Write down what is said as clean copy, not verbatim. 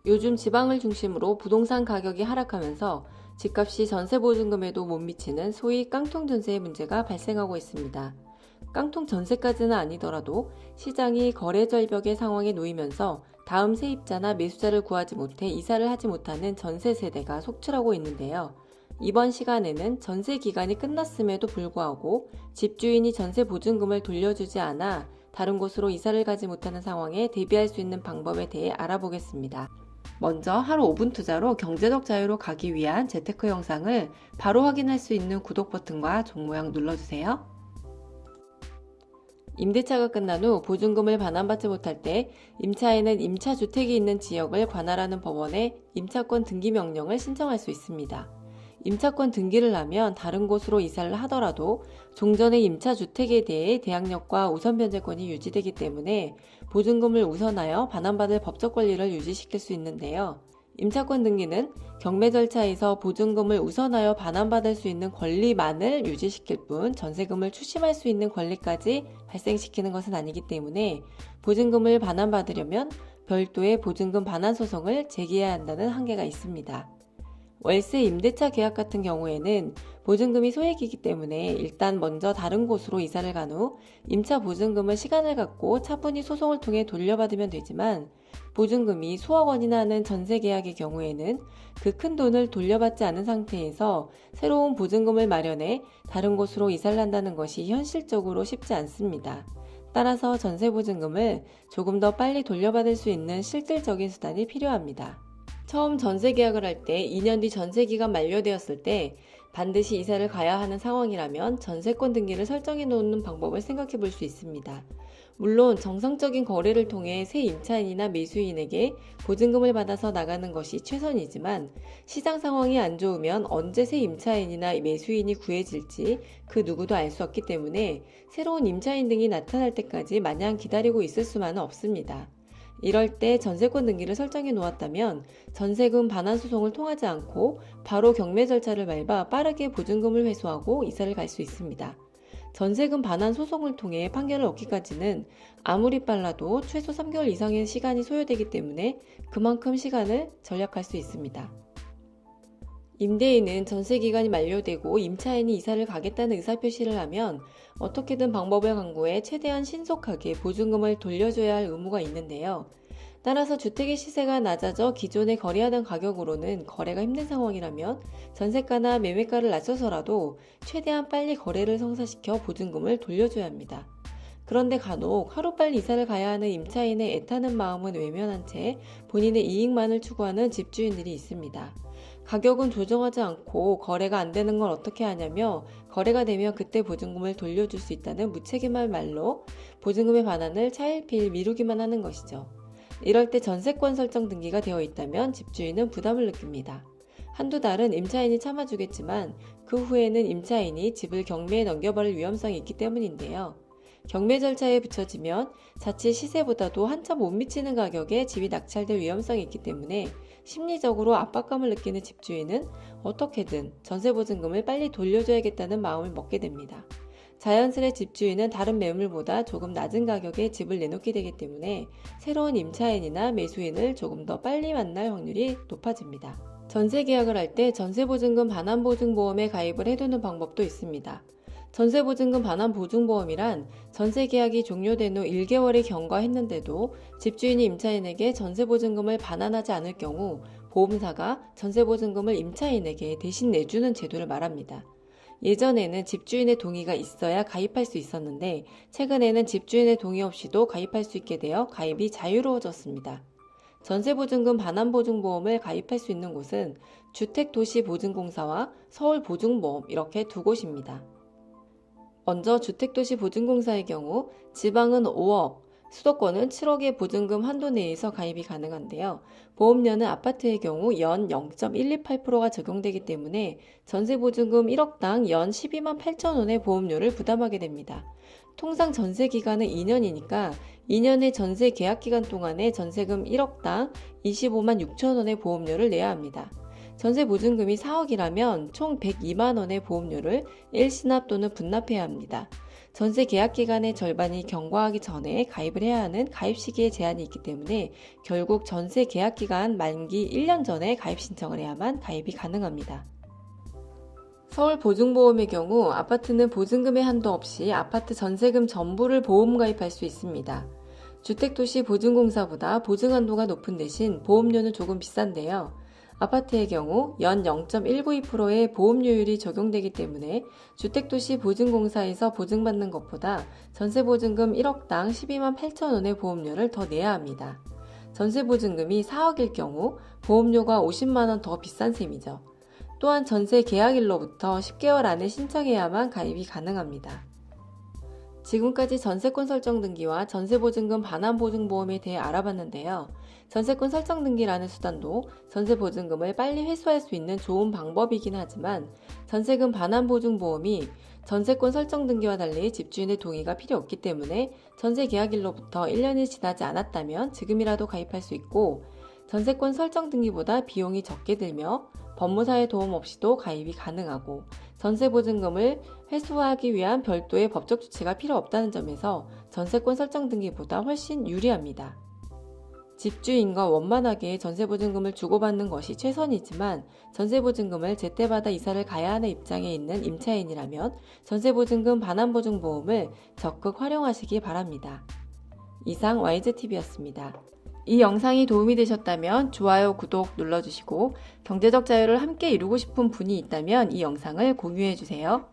요즘 지방을 중심으로 부동산 가격이 하락하면서 집값이 전세 보증금에도 못 미치는 소위 깡통 전세의 문제가 발생하고 있습니다. 깡통 전세까지는 아니더라도 시장이 거래 절벽의 상황에 놓이면서 다음 세입자나 매수자를 구하지 못해 이사를 하지 못하는 전세 세대가 속출하고 있는데요. 이번 시간에는 전세 기간이 끝났음에도 불구하고 집주인이 전세 보증금을 돌려주지 않아 다른 곳으로 이사를 가지 못하는 상황에 대비할 수 있는 방법에 대해 알아보겠습니다. 먼저 하루 5분 투자로 경제적 자유로 가기 위한 재테크 영상을 바로 확인할 수 있는 구독 버튼과 종 모양 눌러주세요. 임대차가 끝난 후 보증금을 반환받지 못할 때 임차인은 임차주택이 있는 지역을 관할하는 법원에 임차권 등기 명령을 신청할 수 있습니다. 임차권 등기를 하면 다른 곳으로 이사를 하더라도 종전의 임차주택에 대해 대항력과 우선 변제권이 유지되기 때문에 보증금을 우선하여 반환받을 법적 권리를 유지시킬 수 있는데요. 임차권 등기는 경매 절차에서 보증금을 우선하여 반환받을 수 있는 권리만을 유지시킬 뿐 전세금을 추심할 수 있는 권리까지 발생시키는 것은 아니기 때문에 보증금을 반환받으려면 별도의 보증금 반환 소송을 제기해야 한다는 한계가 있습니다. 월세 임대차 계약 같은 경우에는 보증금이 소액이기 때문에 일단 먼저 다른 곳으로 이사를 간 후 임차 보증금을 시간을 갖고 차분히 소송을 통해 돌려받으면 되지만 보증금이 수억 원이나 하는 전세 계약의 경우에는 그 큰 돈을 돌려받지 않은 상태에서 새로운 보증금을 마련해 다른 곳으로 이사를 한다는 것이 현실적으로 쉽지 않습니다. 따라서 전세 보증금을 조금 더 빨리 돌려받을 수 있는 실질적인 수단이 필요합니다. 처음 전세 계약을 할 때 2년 뒤 전세 기간 만료되었을 때 반드시 이사를 가야 하는 상황이라면 전세권 등기를 설정해 놓는 방법을 생각해 볼 수 있습니다. 물론 정상적인 거래를 통해 새 임차인이나 매수인에게 보증금을 받아서 나가는 것이 최선이지만 시장 상황이 안 좋으면 언제 새 임차인이나 매수인이 구해질지 그 누구도 알 수 없기 때문에 새로운 임차인 등이 나타날 때까지 마냥 기다리고 있을 수만은 없습니다. 이럴 때 전세권 등기를 설정해 놓았다면 전세금 반환 소송을 통하지 않고 바로 경매 절차를 밟아 빠르게 보증금을 회수하고 이사를 갈 수 있습니다. 전세금 반환 소송을 통해 판결을 얻기까지는 아무리 빨라도 최소 3개월 이상의 시간이 소요되기 때문에 그만큼 시간을 절약할 수 있습니다. 임대인은 전세 기간이 만료되고 임차인이 이사를 가겠다는 의사표시를 하면 어떻게든 방법을 강구해 최대한 신속하게 보증금을 돌려줘야 할 의무가 있는데요. 따라서 주택의 시세가 낮아져 기존에 거래하던 가격으로는 거래가 힘든 상황이라면 전세가나 매매가를 낮춰서라도 최대한 빨리 거래를 성사시켜 보증금을 돌려줘야 합니다. 그런데 간혹 하루빨리 이사를 가야 하는 임차인의 애타는 마음은 외면한 채 본인의 이익만을 추구하는 집주인들이 있습니다. 가격은 조정하지 않고 거래가 안 되는 걸 어떻게 하냐며 거래가 되면 그때 보증금을 돌려줄 수 있다는 무책임한 말로 보증금의 반환을 차일피일 미루기만 하는 것이죠. 이럴 때 전세권 설정 등기가 되어 있다면 집주인은 부담을 느낍니다. 한두 달은 임차인이 참아주겠지만 그 후에는 임차인이 집을 경매에 넘겨버릴 위험성이 있기 때문인데요. 경매 절차에 붙여지면 자칫 시세보다도 한참 못 미치는 가격에 집이 낙찰될 위험성이 있기 때문에 심리적으로 압박감을 느끼는 집주인은 어떻게든 전세보증금을 빨리 돌려줘야겠다는 마음을 먹게 됩니다. 자연스레 집주인은 다른 매물보다 조금 낮은 가격에 집을 내놓게 되기 때문에 새로운 임차인이나 매수인을 조금 더 빨리 만날 확률이 높아집니다. 전세 계약을 할 때 전세보증금 반환보증보험에 가입을 해두는 방법도 있습니다. 전세보증금 반환보증보험이란 전세계약이 종료된 후 1개월이 경과했는데도 집주인이 임차인에게 전세보증금을 반환하지 않을 경우 보험사가 전세보증금을 임차인에게 대신 내주는 제도를 말합니다. 예전에는 집주인의 동의가 있어야 가입할 수 있었는데 최근에는 집주인의 동의 없이도 가입할 수 있게 되어 가입이 자유로워졌습니다. 전세보증금 반환보증보험을 가입할 수 있는 곳은 주택도시보증공사와 서울보증보험 이렇게 두 곳입니다. 먼저 주택도시보증공사의 경우 지방은 5억, 수도권은 7억의 보증금 한도 내에서 가입이 가능한데요. 보험료는 아파트의 경우 연 0.128%가 적용되기 때문에 전세보증금 1억당 연 12만 8천 원의 보험료를 부담하게 됩니다. 통상 전세기간은 2년이니까 2년의 전세 계약기간 동안에 전세금 1억당 25만 6천 원의 보험료를 내야 합니다. 전세 보증금이 4억이라면 총 102만 원의 보험료를 일시납 또는 분납해야 합니다. 전세 계약 기간의 절반이 경과하기 전에 가입을 해야 하는 가입 시기에 제한이 있기 때문에 결국 전세 계약 기간 만기 1년 전에 가입 신청을 해야만 가입이 가능합니다. 서울 보증보험의 경우 아파트는 보증금의 한도 없이 아파트 전세금 전부를 보험 가입할 수 있습니다. 주택도시 보증공사보다 보증 한도가 높은 대신 보험료는 조금 비싼데요. 아파트의 경우 연 0.192%의 보험료율이 적용되기 때문에 주택도시 보증공사에서 보증받는 것보다 전세보증금 1억당 12만 8천 원의 보험료를 더 내야 합니다. 전세보증금이 4억일 경우 보험료가 50만 원 더 비싼 셈이죠. 또한 전세 계약일로부터 10개월 안에 신청해야만 가입이 가능합니다. 지금까지 전세권 설정 등기와 전세보증금 반환보증보험에 대해 알아봤는데요. 전세권 설정 등기라는 수단도 전세보증금을 빨리 회수할 수 있는 좋은 방법이긴 하지만 전세금 반환보증보험이 전세권 설정 등기와 달리 집주인의 동의가 필요 없기 때문에 전세 계약일로부터 1년이 지나지 않았다면 지금이라도 가입할 수 있고 전세권 설정 등기보다 비용이 적게 들며 법무사의 도움 없이도 가입이 가능하고 전세보증금을 회수하기 위한 별도의 법적 조치가 필요 없다는 점에서 전세권 설정 등기보다 훨씬 유리합니다. 집주인과 원만하게 전세보증금을 주고받는 것이 최선이지만 전세보증금을 제때 받아 이사를 가야 하는 입장에 있는 임차인이라면 전세보증금 반환보증보험을 적극 활용하시기 바랍니다. 이상 YZTV였습니다. 이 영상이 도움이 되셨다면 좋아요, 구독 눌러주시고 경제적 자유를 함께 이루고 싶은 분이 있다면 이 영상을 공유해주세요.